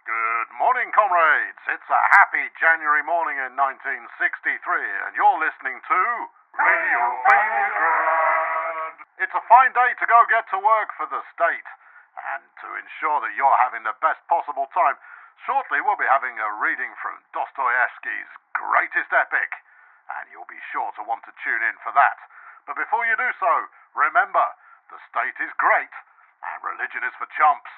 Good morning, comrades. It's a happy January morning in 1963, and you're listening to Radio Failure. It's a fine day to go get to work for the state, and to ensure that you're having the best possible time, shortly we'll be having a reading from Dostoevsky's greatest epic, and you'll be sure to want to tune in for that. But before you do so, remember, the state is great, and religion is for chumps.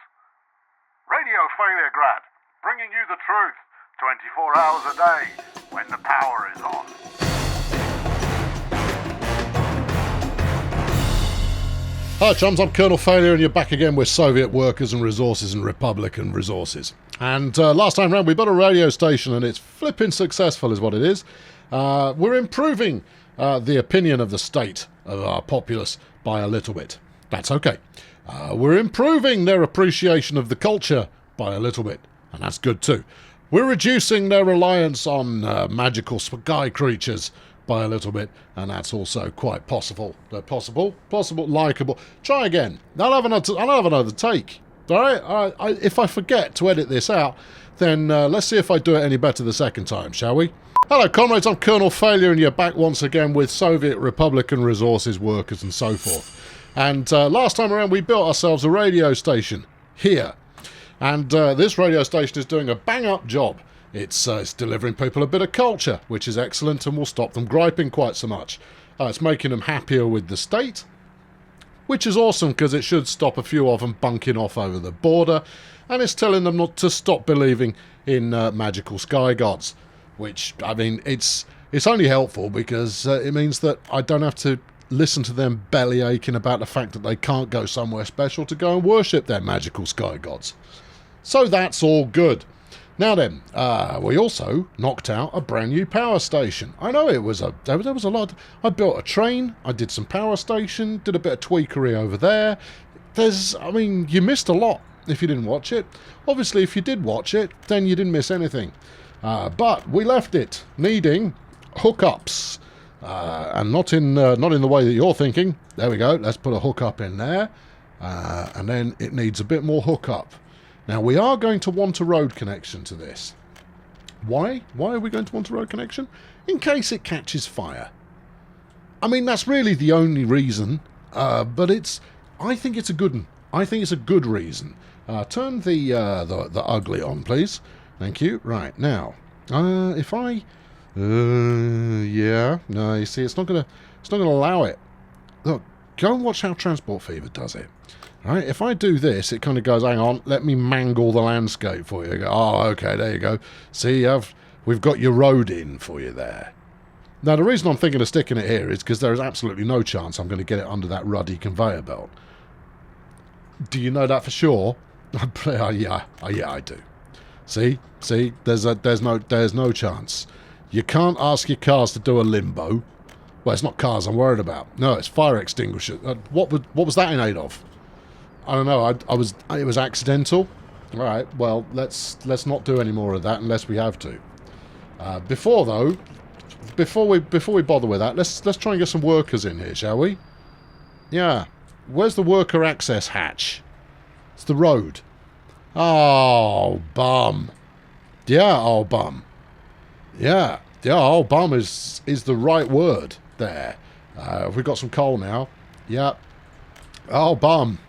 Radio Failure Grad, bringing you the truth 24 hours a day when the power is on. Hi chums, I'm Colonel Failure and you're back again with Soviet Workers and Resources and Republican Resources. And last time round we built a radio station and it's flipping successful is what it is. We're improving the opinion of the state of our populace by a little bit. That's okay. We're improving their appreciation of the culture by a little bit, and that's good too. We're reducing their reliance on magical sky creatures by a little bit, and that's also quite possible. Likeable. Try again. I'll have another take. All right? If I forget to edit this out, then let's see if I do it any better the second time, shall we? Hello, comrades. I'm Colonel Failure, and you're back once again with Soviet Republican Resources Workers and so forth. And last time around we built ourselves a radio station here. And this radio station is doing a bang-up job. It's delivering people a bit of culture, which is excellent and will stop them griping quite so much. It's making them happier with the state, which is awesome because it should stop a few of them bunking off over the border. And it's telling them not to stop believing in magical sky gods, which, I mean, it's only helpful because it means that I don't have to listen to them belly aching about the fact that they can't go somewhere special to go and worship their magical sky gods. So that's all good. Now then, we also knocked out a brand new power station. I know there was a lot. I built a train, I did some power station, did a bit of tweakery over there. You missed a lot if you didn't watch it. Obviously, if you did watch it, then you didn't miss anything. But we left it needing hookups. And not in the way that you're thinking. There we go. Let's put a hookup in there. And then it needs a bit more hookup. Now, we are going to want a road connection to this. Why? Why are we going to want a road connection? In case it catches fire. I mean, that's really the only reason. But I think it's a good one. I think it's a good reason. Turn the ugly on, please. Thank you. Right, now, if I... yeah. No, you see, it's not gonna allow it. Look, go and watch how Transport Fever does it. Right? If I do this, it kind of goes, hang on, let me mangle the landscape for you. Oh, okay, there you go. See, we've got your road in for you there. Now, the reason I'm thinking of sticking it here is because there is absolutely no chance I'm going to get it under that ruddy conveyor belt. Do you know that for sure? Yeah, I do. See, there's no chance. You can't ask your cars to do a limbo. Well, it's not cars I'm worried about. No, it's fire extinguisher. What was that in aid of? I don't know. It was accidental. All right. Well, let's not do any more of that unless we have to. Before we bother with that, let's try and get some workers in here, shall we? Yeah. Where's the worker access hatch? It's the road. Oh, bum. Yeah, oh, bum. Yeah, oh, bum is the right word there. Have we got some coal now? Yeah. Oh, bum.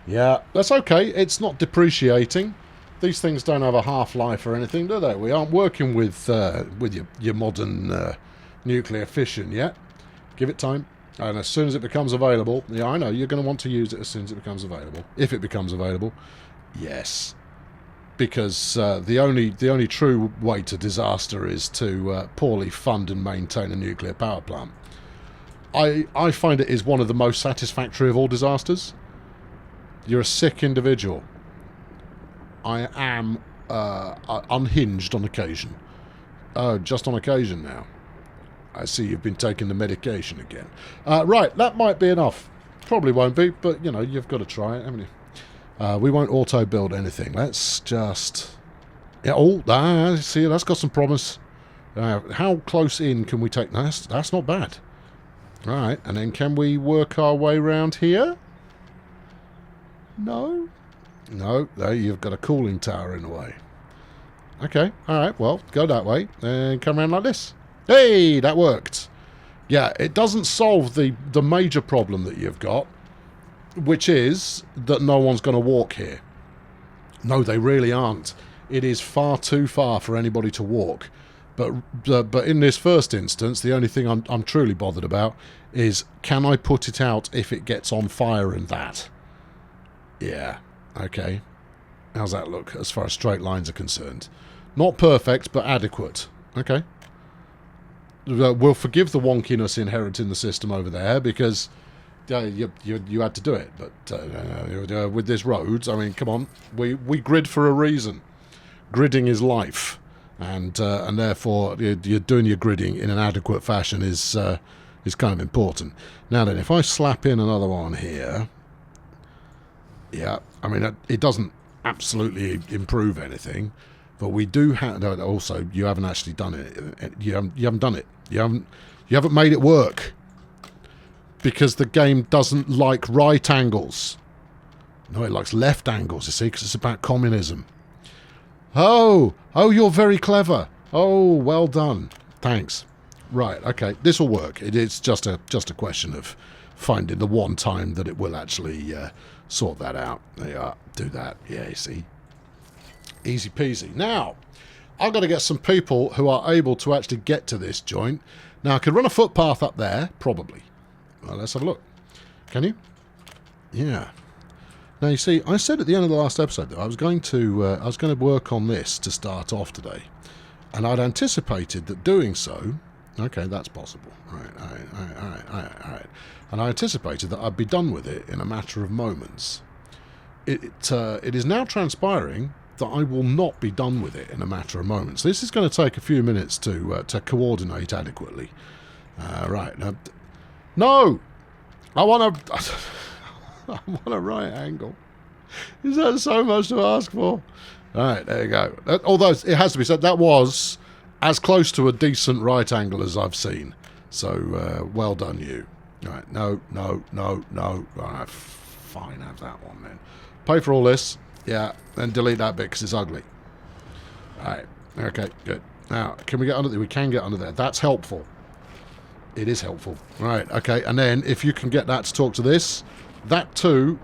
Yeah, that's okay. It's not depreciating. These things don't have a half-life or anything, do they? We aren't working with your modern nuclear fission yet. Give it time. And as soon as it becomes available... Yeah, I know, you're going to want to use it as soon as it becomes available. If it becomes available. Yes. Because the only true way to disaster is to poorly fund and maintain a nuclear power plant. I find it is one of the most satisfactory of all disasters. You're a sick individual. I am unhinged on occasion. Oh, just on occasion now. I see you've been taking the medication again. Right, that might be enough. Probably won't be, but, you know, you've got to try it, haven't you? We won't auto-build anything. Let's just... Yeah, see, that's got some promise. How close in can we take... That's not bad. Right, and then can we work our way round here? No? No, you've got a cooling tower in the way. Okay, alright, well, go that way and come around like this. Hey, that worked. Yeah, it doesn't solve the major problem that you've got, which is that no one's going to walk here. No, they really aren't. It is far too far for anybody to walk. But in this first instance, the only thing I'm truly bothered about is, can I put it out if it gets on fire and that? Yeah, okay. How's that look as far as straight lines are concerned? Not perfect, but adequate. Okay. We'll forgive the wonkiness inherent in the system over there, because you had to do it. But with this roads, I mean, come on, we grid for a reason. Gridding is life, and therefore you're doing your gridding in an adequate fashion is kind of important. Now then, if I slap in another one here, yeah, I mean it doesn't absolutely improve anything, but we do have. Also, you haven't actually done it. You haven't done it. You haven't made it work, because the game doesn't like right angles. No, it likes left angles, you see, because it's about communism. Oh, you're very clever. Oh, well done. Thanks. Right, okay, this will work. It's just a question of finding the one time that it will actually sort that out. There you are. Do that. Yeah, you see. Easy peasy. Now, I've got to get some people who are able to actually get to this joint. Now, I could run a footpath up there, probably. Well, let's have a look. Can you? Yeah. Now, you see, I said at the end of the last episode that I was going to work on this to start off today, and I'd anticipated that doing so. Okay, that's possible. All right. And I anticipated that I'd be done with it in a matter of moments. It is now transpiring that I will not be done with it in a matter of moments. This is going to take a few minutes to coordinate adequately. Right. Now, no! I want a right angle. Is that so much to ask for? Right, there you go. Although it has to be said, that was as close to a decent right angle as I've seen. So, well done, you. Right, no. Right, fine, have that one then. Pay for all this. Yeah, then delete that bit because it's ugly. Right, okay, good. Now, can we get under there? We can get under there. That's helpful. It is helpful. Right, okay, and then if you can get that to talk to this, that too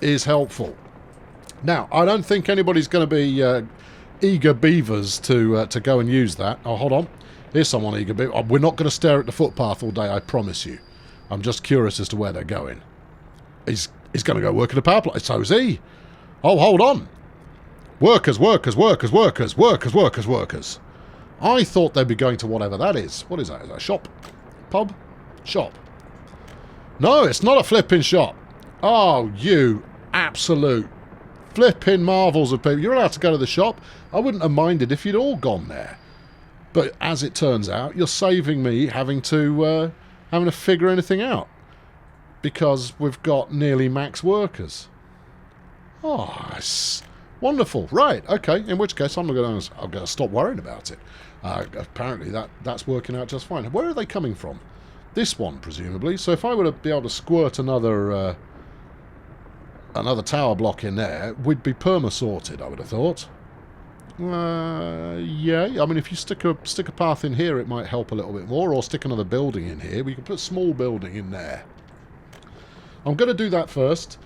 is helpful. Now, I don't think anybody's going to be eager beavers to go and use that. Oh, hold on. Here's someone eager beaver. We're not going to stare at the footpath all day, I promise you. I'm just curious as to where they're going. He's going to go work at a power plant. So is he. Oh, hold on. Workers. I thought they'd be going to whatever that is. What is that? Is that a shop? Pub? Shop. No, it's not a flipping shop. Oh, you absolute flipping marvels of people. You're allowed to go to the shop. I wouldn't have minded if you'd all gone there. But as it turns out, you're saving me having to figure anything out, because we've got nearly max workers. Oh, it's wonderful. Right, okay, in which case I'm going to stop worrying about it. Apparently that's working out just fine. Where are they coming from? This one, presumably. So if I were to be able to squirt another tower block in there, we'd be perma-sorted, I would have thought. Yeah, I mean, if you stick a path in here, it might help a little bit more, or stick another building in here. We can put a small building in there. I'm going to do that first,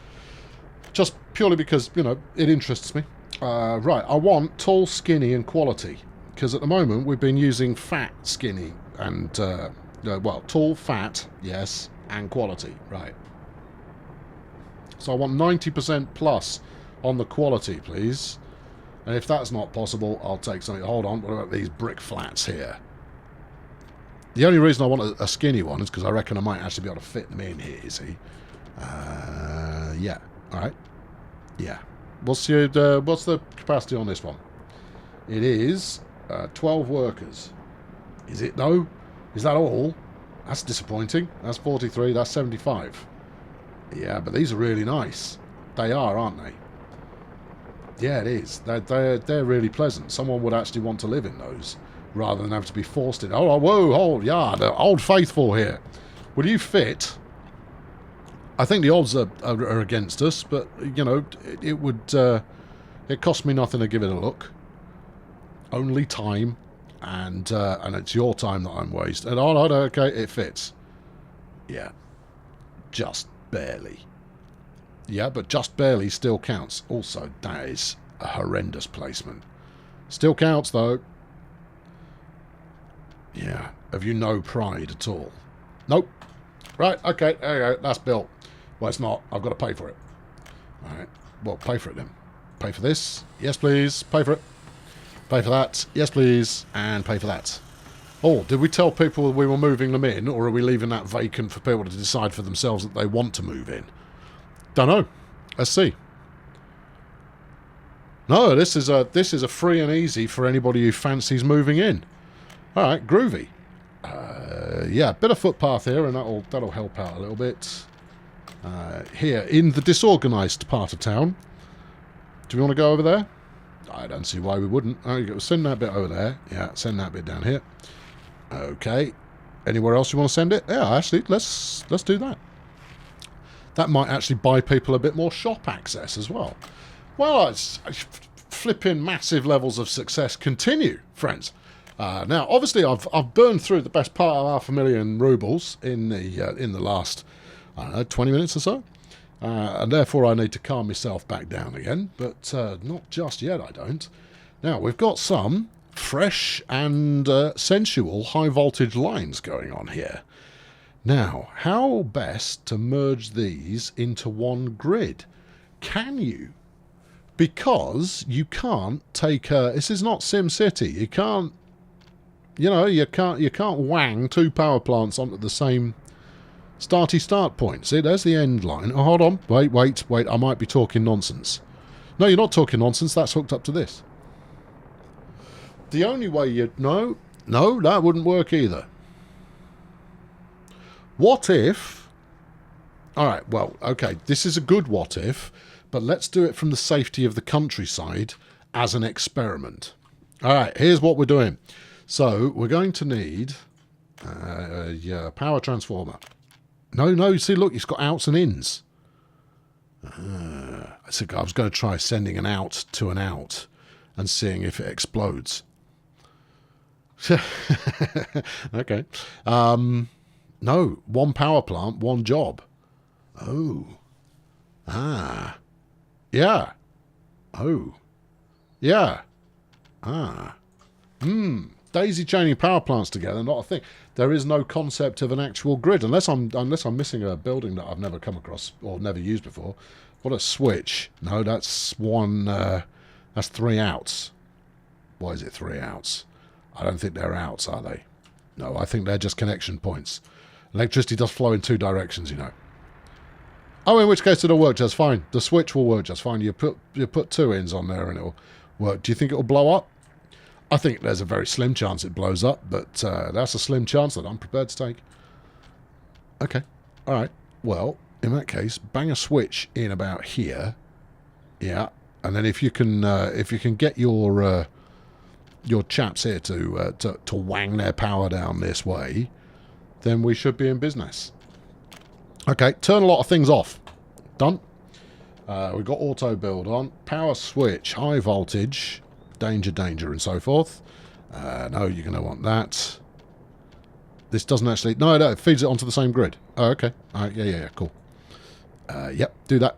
just purely because, it interests me. Right, I want tall, skinny, and quality, because at the moment we've been using fat, skinny, and, tall, fat, yes, and quality, right. So I want 90% plus on the quality, please. And if that's not possible, I'll take something. Hold on, what about these brick flats here? The only reason I want a skinny one is because I reckon I might actually be able to fit them in here, you see. Yeah, alright. Yeah. What's the capacity on this one? It is 12 workers. Is it, though? Is that all? That's disappointing. That's 43, that's 75. Yeah, but these are really nice. They are, aren't they? Yeah, it is. They're really pleasant. Someone would actually want to live in those, rather than have to be forced in. Oh, whoa, hold, yeah, the old faithful here. Will you fit I think the odds are against us, but, you know, it would... it cost me nothing to give it a look. Only time, and it's your time that I'm wasting. And, oh, no, okay, it fits. Yeah. Just barely. Yeah, but just barely still counts. Also, that is a horrendous placement. Still counts, though. Yeah. Have you no pride at all? Nope. Right, okay, there you go. That's built. Well, it's not. I've got to pay for it. All right. Well, pay for it then. Pay for this. Yes, please. Pay for it. Pay for that. Yes, please. And pay for that. Oh, did we tell people we were moving them in, or are we leaving that vacant for people to decide for themselves that they want to move in? Don't know. Let's see. No, this is a free and easy for anybody who fancies moving in. All right, groovy. Yeah, bit of footpath here, and that'll help out a little bit. Here in the disorganised part of town. Do we want to go over there? I don't see why we wouldn't. Oh, you go. Send that bit over there. Yeah, send that bit down here. Okay. Anywhere else you want to send it? Yeah, actually, let's do that. That might actually buy people a bit more shop access as well. Well, it's flipping massive levels of success continue, friends. Now, obviously, I've burned through the best part of 500,000 rubles in the last, I don't know, 20 minutes or so. And therefore I need to calm myself back down again, but not just yet, I don't. Now, we've got some fresh and sensual high-voltage lines going on here. Now, how best to merge these into one grid? Can you? Because you can't take this is not SimCity. You can't, you know, you can't wang two power plants onto the same start point. See, there's the end line. Oh, hold on. Wait. I might be talking nonsense. No, you're not talking nonsense. That's hooked up to this. The only way you'd... No, that wouldn't work either. What if... Alright, well, okay. This is a good what if, but let's do it from the safety of the countryside as an experiment. Alright, here's what we're doing. So, we're going to need a power transformer. No, see, look, it's got outs and ins. I was going to try sending an out to an out and seeing if it explodes. Okay. No, one power plant, one job. Oh. Ah. Yeah. Oh. Yeah. Ah. Daisy chaining power plants together, not a thing. There is no concept of an actual grid, unless I'm missing a building that I've never come across or never used before. What a switch! No, that's one. That's 3 outs. Why is it 3 outs? I don't think they're outs, are they? No, I think they're just connection points. Electricity does flow in 2 directions, you know. Oh, in which case it'll work just fine. The switch will work just fine. You put 2 ends on there and it'll work. Do you think it'll blow up? I think there's a very slim chance it blows up, but that's a slim chance that I'm prepared to take. Okay. All right. Well, in that case, bang a switch in about here. Yeah. And then if you can get your chaps here to wang their power down this way, then we should be in business. Okay. Turn a lot of things off. Done. We've got auto build on. Power switch. High voltage. Danger, and so forth. No, you're going to want that. This doesn't actually... No, it feeds it onto the same grid. Oh, okay. All right, yeah, cool. Yep, do that.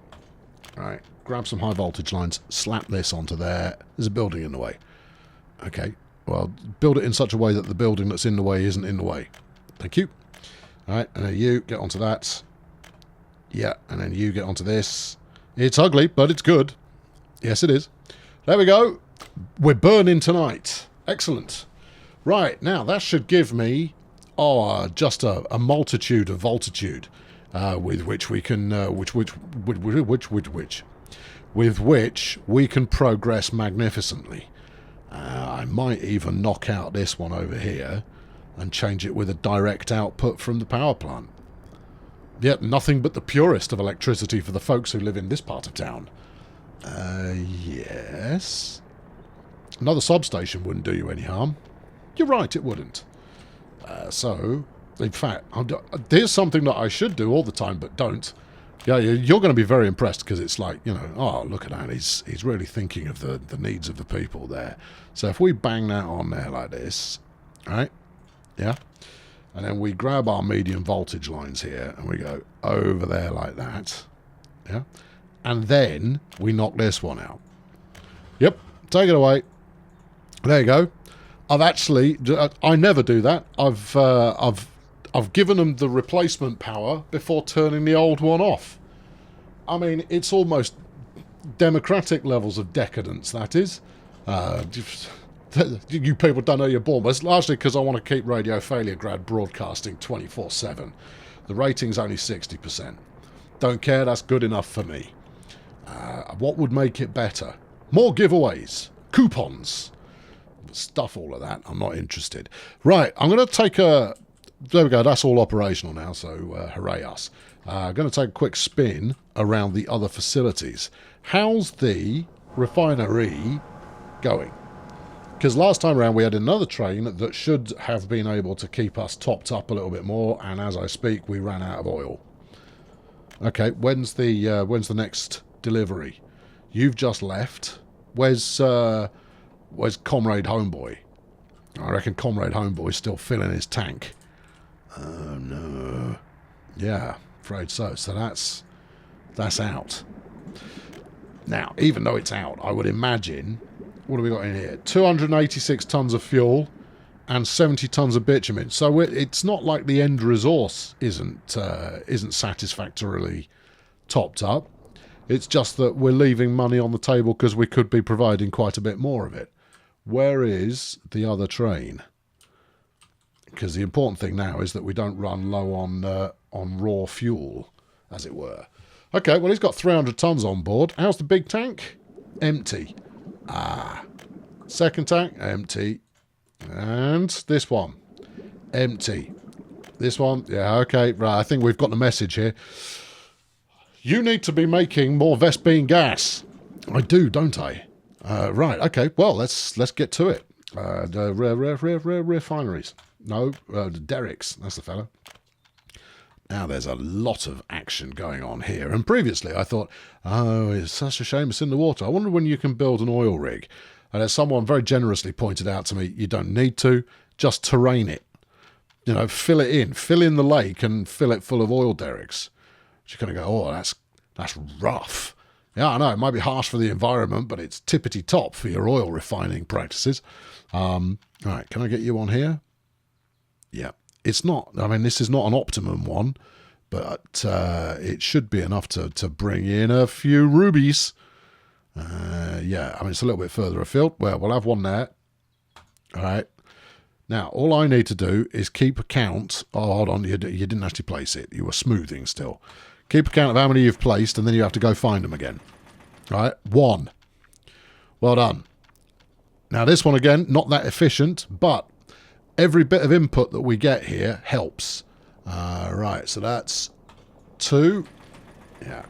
All right, grab some high voltage lines, slap this onto there. There's a building in the way. Okay, well, build it in such a way that the building that's in the way isn't in the way. Thank you. All right, and then you get onto that. Yeah, and then you get onto this. It's ugly, but it's good. Yes, it is. There we go. We're burning tonight. Excellent. Right, now that should give me just a multitude of voltitude with which we can with which we can progress magnificently. I might even knock out this one over here and change it with a direct output from the power plant. Yet nothing but the purest of electricity for the folks who live in this part of town. Yes. Another substation wouldn't do you any harm. You're right, it wouldn't. So, in fact, here's something that I should do all the time but don't. Yeah, you're going to be very impressed because it's like, oh, look at that. He's really thinking of the needs of the people there. So if we bang that on there like this, right? Yeah. And then we grab our medium voltage lines here and we go over there like that. Yeah. And then we knock this one out. Yep. Take it away. There you go. I never do that. I've given them the replacement power before turning the old one off. I mean, it's almost democratic levels of decadence, that is. You people don't know you're born, but it's largely because I want to keep Radio Failure Grad broadcasting 24/7. The rating's only 60%. Don't care, that's good enough for me. What would make it better? More giveaways. Coupons. Stuff all of that. I'm not interested. Right, I'm going to take a... There we go, that's all operational now, so hooray us. I'm going to take a quick spin around the other facilities. How's the refinery going? Because last time around we had another train that should have been able to keep us topped up a little bit more, and as I speak we ran out of oil. Okay, when's the next delivery? You've just left. Where's Comrade Homeboy? I reckon Comrade Homeboy's still filling his tank. Oh no. Yeah, afraid so. So that's out. Now, even though it's out, I would imagine... What have we got in here? 286 tonnes of fuel and 70 tonnes of bitumen. So it's not like the end resource isn't satisfactorily topped up. It's just that we're leaving money on the table because we could be providing quite a bit more of it. Where is the other train? Because the important thing now is that we don't run low on raw fuel, as it were. Okay, well, he's got 300 tonnes on board. How's the big tank? Empty. Second tank, empty. And this one, empty. This one, yeah, okay, right, I think we've got the message here. You need to be making more Vespine gas. I do, don't I? Right, okay, well, let's get to it. The refineries. No, Derek's, that's the fella. Now there's a lot of action going on here. And previously I thought, oh, it's such a shame it's in the water. I wonder when you can build an oil rig. And as someone very generously pointed out to me, you don't need to, just terrain it. Fill it in. Fill in the lake and fill it full of oil derricks. You're going to go, oh, that's rough. Yeah, I know, it might be harsh for the environment, but it's tippity top for your oil refining practices. All right, can I get you on here? Yeah. It's not, I mean, this is not an optimum one, but it should be enough to bring in a few rubies. Yeah, I mean, it's a little bit further afield. Well, we'll have one there. All right. Now, all I need to do is keep account. Oh, hold on, you didn't actually place it. You were smoothing still. Keep account of how many you've placed, and then you have to go find them again. All right, 1. Well done. Now, this one, again, not that efficient, but... every bit of input that we get here helps. Right, so that's 2. Yeah.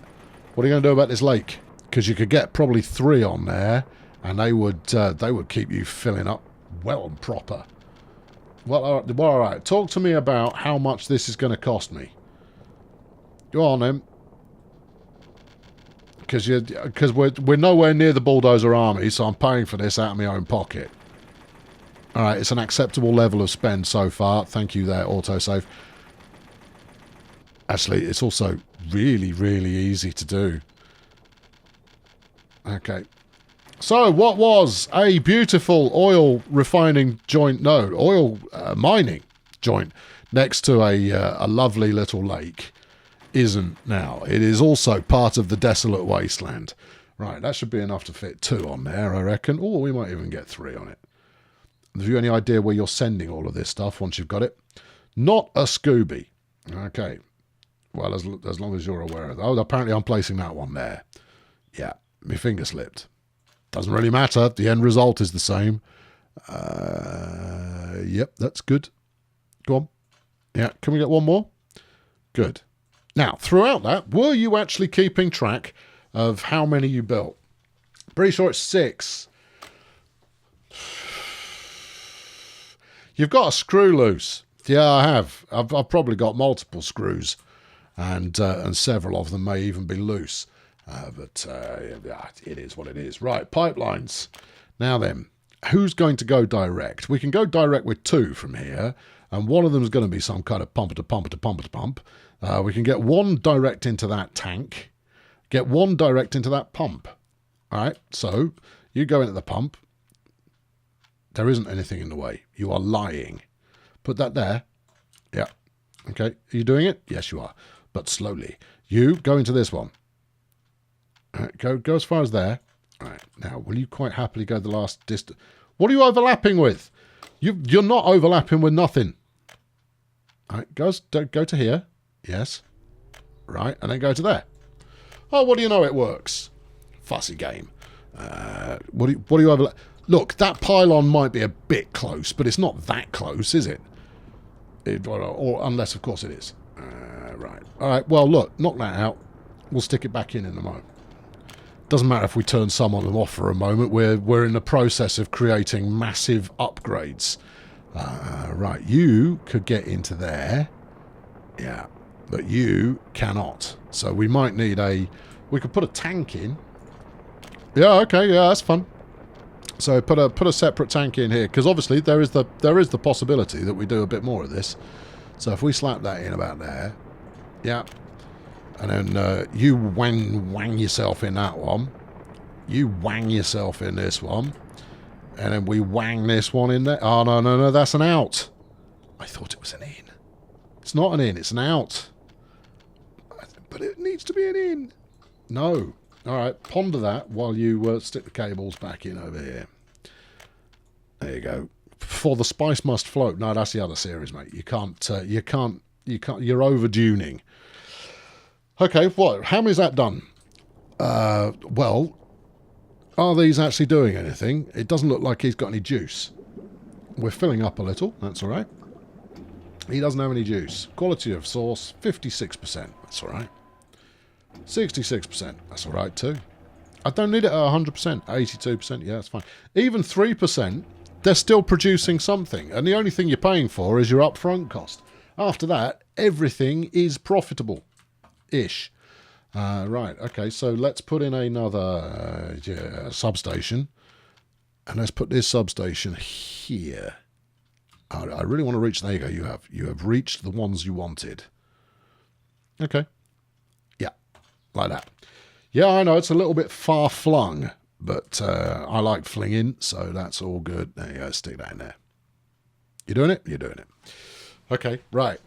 What are you going to do about this lake? Because you could get probably 3 on there, and they would keep you filling up well and proper. Well, all right. Talk to me about how much this is going to cost me. Go on, then. Because we're nowhere near the bulldozer army, so I'm paying for this out of my own pocket. All right, it's an acceptable level of spend so far. Thank you there, autosave. Actually, it's also really, really easy to do. Okay. So, what was a beautiful oil refining joint, no, oil mining joint next to a lovely little lake isn't now. It is also part of the desolate wasteland. Right, that should be enough to fit 2 on there, I reckon. Or we might even get 3 on it. Have you any idea where you're sending all of this stuff once you've got it? Not a Scooby. Okay. Well, as long as you're aware of that. Oh, apparently I'm placing that one there. Yeah, my finger slipped. Doesn't really matter. The end result is the same. Yep, that's good. Go on. Yeah, can we get one more? Good. Now, throughout that, were you actually keeping track of how many you built? Pretty sure it's 6. You've got a screw loose. Yeah, I have. I've probably got multiple screws. and several of them may even be loose. But it is what it is. Right, pipelines. Now then, who's going to go direct? We can go direct with 2 from here, and one of them is going to be some kind of pump to pump to pump to pump. We can get 1 direct into that tank, get 1 direct into that pump. All right, so you go into the pump. There isn't anything in the way. You are lying. Put that there. Yeah. Okay. Are you doing it? Yes, you are. But slowly. You go into this one. All right, go as far as there. All right. Now, will you quite happily go the last distance? What are you overlapping with? You're not overlapping with nothing. All right. Go to here. Yes. Right. And then go to there. Oh, what do you know? It works. Fussy game. What do you overlap? Look, that pylon might be a bit close, but it's not that close, is it? Or unless, of course, it is. Right. All right. Well, look, knock that out. We'll stick it back in a moment. Doesn't matter if we turn some on and off for a moment. We're in the process of creating massive upgrades. Right. You could get into there. Yeah. But you cannot. So we might need we could put a tank in. Yeah. Okay. Yeah. That's fun. So put a separate tank in here, because obviously there is the possibility that we do a bit more of this. So if we slap that in about there, yeah, and then you wang yourself in that one, you wang yourself in this one, and then we wang this one in there. Oh no, that's an out. I thought it was an in. It's not an in, it's an out. But it needs to be an in. No. All right, ponder that while you stick the cables back in over here. There you go. For the spice must float. No, that's the other series, mate. You can't. You're over-tuning. Okay, what? How many is that done? Well, are these actually doing anything? It doesn't look like he's got any juice. We're filling up a little. That's all right. He doesn't have any juice. Quality of source, 56%. That's all right. 66%. That's all right too. I don't need it at 100%. 82%. Yeah, that's fine. Even 3%, they're still producing something. And the only thing you're paying for is your upfront cost. After that, everything is profitable-ish. Right. Okay. So let's put in another substation. And let's put this substation here. I really want to reach... There you go. You have reached the ones you wanted. Okay. Like that. Yeah, I know it's a little bit far-flung, but I like flinging, so that's all good. There you go, stick that in there. You doing it? You're doing it. Okay, right.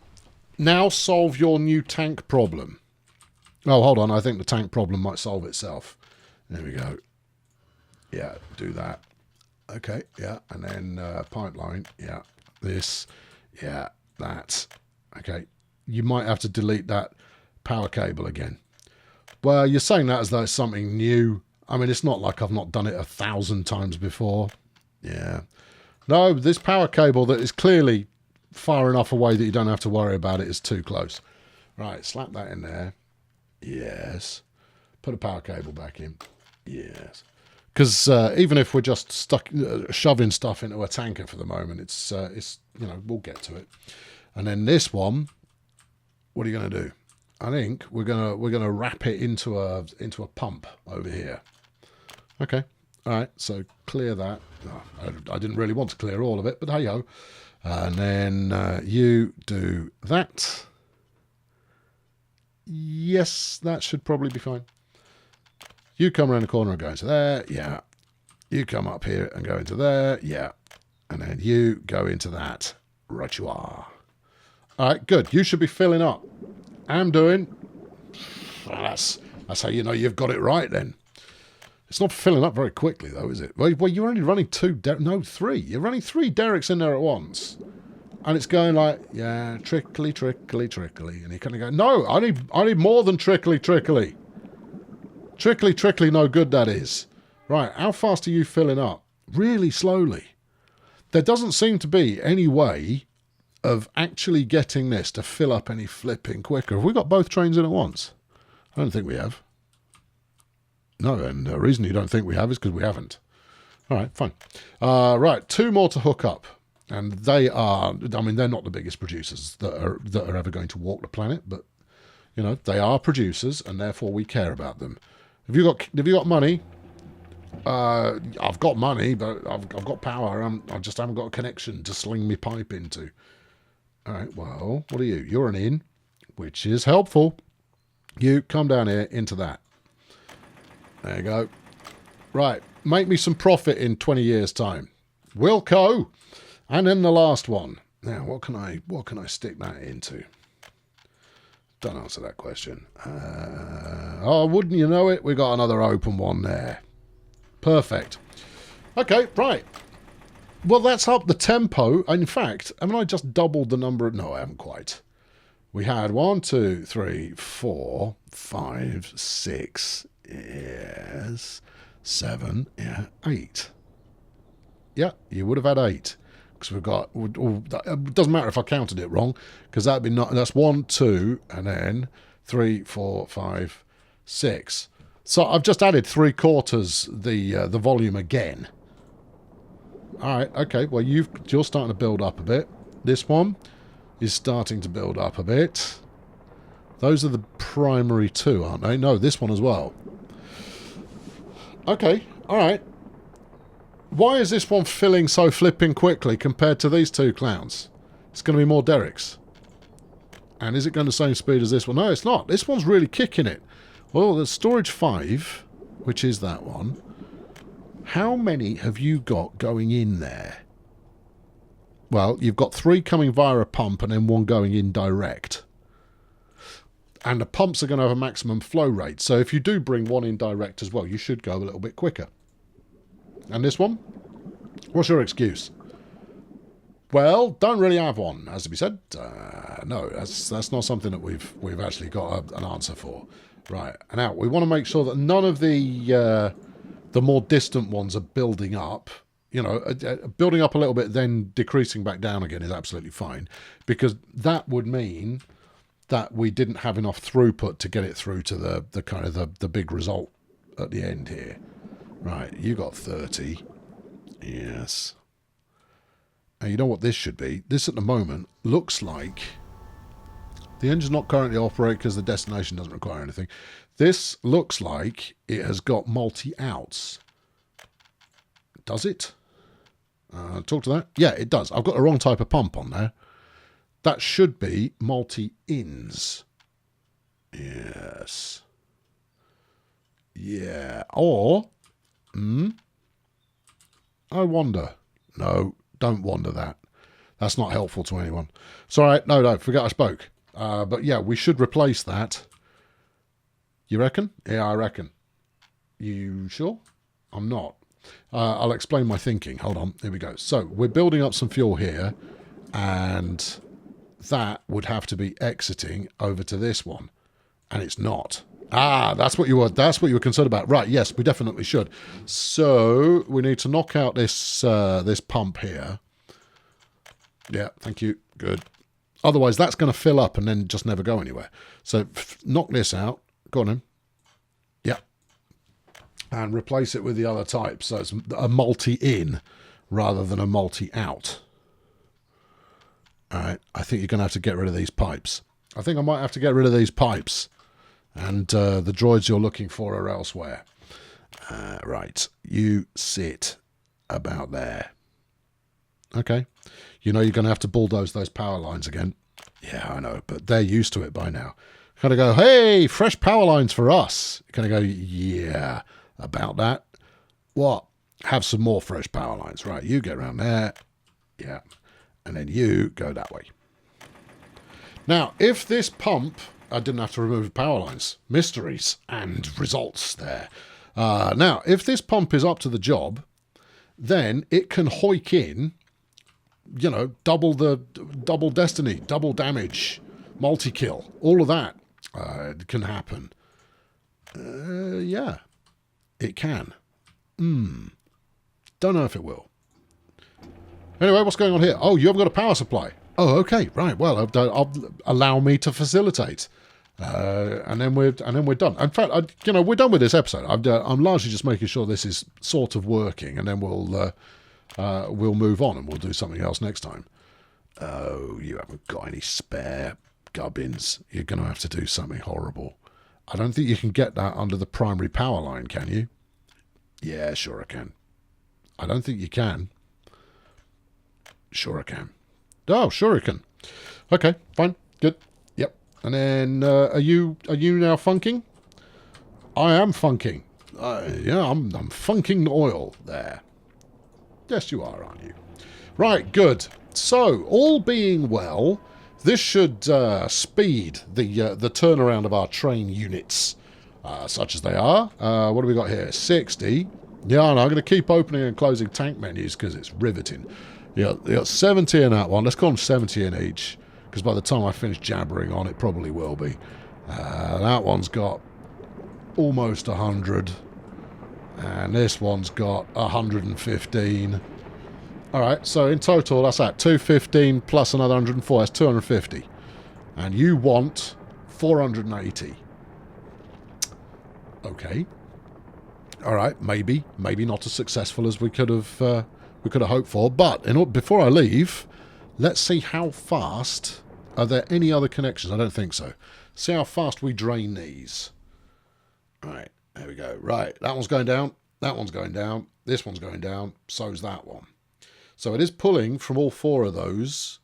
Now solve your new tank problem. Oh, hold on, I think the tank problem might solve itself. There we go. Yeah, do that. Okay, yeah, and then pipeline, yeah, this, yeah, that. Okay, you might have to delete that power cable again. Well, you're saying that as though it's something new. I mean, it's not like I've not done it 1,000 times before. Yeah. No, this power cable that is clearly far enough away that you don't have to worry about it is too close. Right, slap that in there. Yes. Put a power cable back in. Yes. Because even if we're just stuck shoving stuff into a tanker for the moment, it's we'll get to it. And then this one, what are you going to do? I think we're gonna wrap it into a pump over here. Okay, all right. So clear that. Oh, I didn't really want to clear all of it, but hey ho. And then you do that. Yes, that should probably be fine. You come around the corner and go into there. Yeah. You come up here and go into there. Yeah. And then you go into that. Right you are. All right, good. You should be filling up. I'm doing. Well, that's how you know you've got it right then. It's not filling up very quickly though, is it? Well, you're only running 3. You're running 3 derricks in there at once. And it's going like, yeah, trickly. And you kind of go, no, I need more than trickly. Trickly, no good that is. Right, how fast are you filling up? Really slowly. There doesn't seem to be any way of actually getting this to fill up any flipping quicker. Have we got both trains in at once? I don't think we have. No, and the reason you don't think we have is because we haven't. All right, fine. Right, 2 more to hook up. And they are, I mean, they're not the biggest producers that are ever going to walk the planet, but, You know, they are producers, and therefore we care about them. Have you got money? I've got money, but I've got power. I just haven't got a connection to sling me pipe into. All right, well, what are you? You're an in, which is helpful. You come down here into that. There you go. Right, make me some profit in 20 years' time. Wilco! And then the last one. Now, what can I stick that into? Don't answer that question. Oh, wouldn't you know it? We got another open one there. Perfect. Okay, right. Well, that's up the tempo. In fact, haven't I just doubled the number? No, I haven't quite. We had 1, 2, 3, 4, 5, 6, yes, 7, yeah, 8. Yeah, you would have had 8. Because we've got, it doesn't matter if I counted it wrong, because that'd be not, that's 1, 2, and then 3, 4, 5, 6. So I've just added 3/4 the volume again. All right, okay. Well, you're starting to build up a bit. This one is starting to build up a bit. Those are the primary two, aren't they? No, this one as well. Okay, all right. Why is this one filling so flipping quickly compared to these two clowns? It's going to be more derricks. And is it going the same speed as this one? No, it's not. This one's really kicking it. Well, there's storage 5, which is that one. How many have you got going in there? Well, you've got 3 coming via a pump and then 1 going in direct. And the pumps are going to have a maximum flow rate. So if you do bring 1 in direct as well, you should go a little bit quicker. And this one? What's your excuse? Well, don't really have one, as to be said. No, that's not something that we've actually got an answer for. Right, now we want to make sure that none of the more distant ones are building up. You know, building up a little bit, then decreasing back down again is absolutely fine, because that would mean that we didn't have enough throughput to get it through to the kind of the big result at the end here. Right, you got 30. Yes. And you know what this should be? This at the moment looks like the engine's not currently operating because the destination doesn't require anything. This looks like it has got multi-outs. Does it? Talk to that. Yeah, it does. I've got the wrong type of pump on there. That should be multi-ins. Yes. Yeah. Or, I wonder. No, don't wonder that. That's not helpful to anyone. Sorry, no, forget I spoke. But yeah, we should replace that. You reckon? Yeah, I reckon. You sure? I'm not. I'll explain my thinking. Hold on. Here we go. So we're building up some fuel here, and that would have to be exiting over to this one, and it's not. Ah, that's what you were concerned about. Right, yes, we definitely should. So we need to knock out this this pump here. Yeah, thank you. Good. Otherwise, that's going to fill up and then just never go anywhere. So knock this out. Go on then. Yeah. And replace it with the other type. So it's a multi-in rather than a multi-out. All right. I think you're going to have to get rid of these pipes. I think I might have to get rid of these pipes. And the droids you're looking for are elsewhere. Right. You sit about there. Okay. You know you're going to have to bulldoze those power lines again. Yeah, I know. But they're used to it by now. Kind of go, hey, fresh power lines for us. Kind of go, yeah, about that. What? Have some more fresh power lines. Right, you get around there. Yeah. And then you go that way. Now, if this pump... I didn't have to remove the power lines. Mysteries and results there. Now, if this pump is up to the job, then it can hoik in, you know, double destiny, double damage, multi-kill. All of that can happen. Yeah, it can. Don't know if it will. Anyway, what's going on here? Oh, you haven't got a power supply. Oh, okay, right. Well, I'll allow me to facilitate, and then we're done. In fact, we're done with this episode. I'm largely just making sure this is sort of working, and then we'll move on and we'll do something else next time. Oh, you haven't got any spare gubbins, you're going to have to do something horrible. I don't think you can get that under the primary power line, can you? Yeah, sure I can. I don't think you can. Sure I can. Oh, sure I can. Okay, fine, good. Yep. And then, are you now funking? I am funking. Yeah, I'm funking the oil there. Yes, you are, aren't you? Right, good. So, all being well, this should speed the turnaround of our train units, such as they are. What do we got here? 60. Yeah, and I'm going to keep opening and closing tank menus because it's riveting. You got 70 in that one. Let's call them 70 in each, because by the time I finish jabbering on, it probably will be. That one's got almost 100. And this one's got 115. Alright, so in total, that's that. 215 plus another 104. That's 250. And you want 480. Okay. Alright, maybe not as successful as we could have hoped for. But before I leave, let's see how fast... Are there any other connections? I don't think so. See how fast we drain these. Alright, there we go. Right, that one's going down. That one's going down. This one's going down. So's that one. So it is pulling from all four of those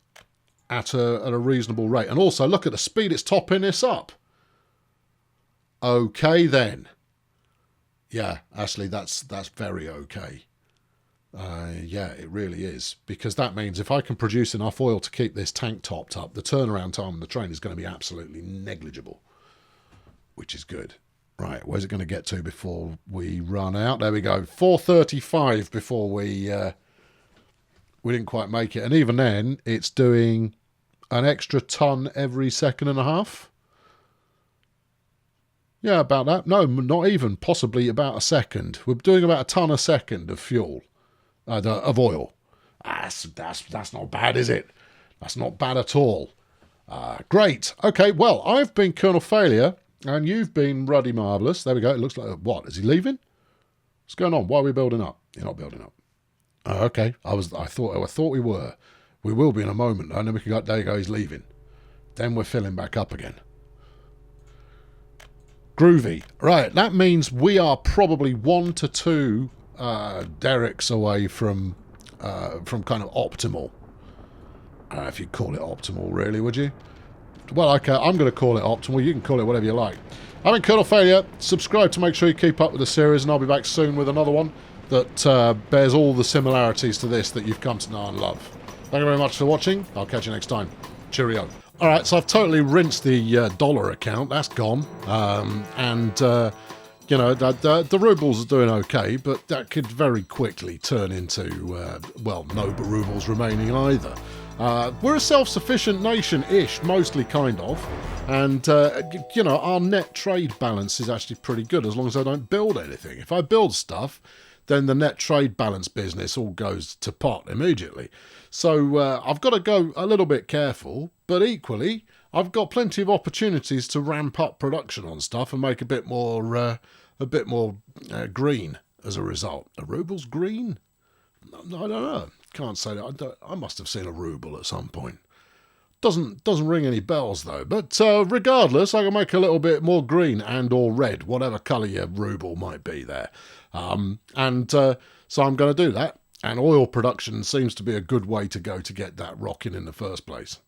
at a reasonable rate. And also, look at the speed it's topping this up. Okay, then. Yeah, actually, that's very okay. Yeah, it really is. Because that means if I can produce enough oil to keep this tank topped up, the turnaround time on the train is going to be absolutely negligible. Which is good. Right, where's it going to get to before we run out? There we go. 4:35 before we didn't quite make it. And even then, it's doing an extra ton every second and a half. Yeah, about that. No, not even. Possibly about a second. We're doing about a ton a second of fuel, of oil. That's not bad, is it? That's not bad at all. Great. Okay, well, I've been Colonel Failure, and you've been Ruddy Marvellous. There we go. It looks like... What? Is he leaving? What's going on? Why are we building up? You're not building up. Oh, okay. I thought we were. We will be in a moment, and then we can go... There you go. He's leaving. Then we're filling back up again. Groovy. Right. That means we are probably 1 to 2 derricks away from kind of optimal. I don't know if you'd call it optimal, really, would you? Well, okay, I'm going to call it optimal. You can call it whatever you like. I've been Colonel Failure. Subscribe to make sure you keep up with the series, and I'll be back soon with another one that bears all the similarities to this that you've come to know and love. Thank you very much for watching. I'll catch you next time. Cheerio. All right, so I've totally rinsed the dollar account. That's gone. You know, the rubles are doing okay, but that could very quickly turn into, well, no rubles remaining either. We're a self-sufficient nation-ish, mostly kind of, and, you know, our net trade balance is actually pretty good as long as I don't build anything. If I build stuff, then the net trade balance business all goes to pot immediately. So I've got to go a little bit careful, but equally, I've got plenty of opportunities to ramp up production on stuff and make a bit more green as a result. Are rubles green? I don't know. Can't say that. I must have seen a ruble at some point. Doesn't ring any bells though. But regardless, I can make a little bit more green and or red, whatever colour your ruble might be there. So I'm going to do that. And oil production seems to be a good way to go to get that rocking in the first place.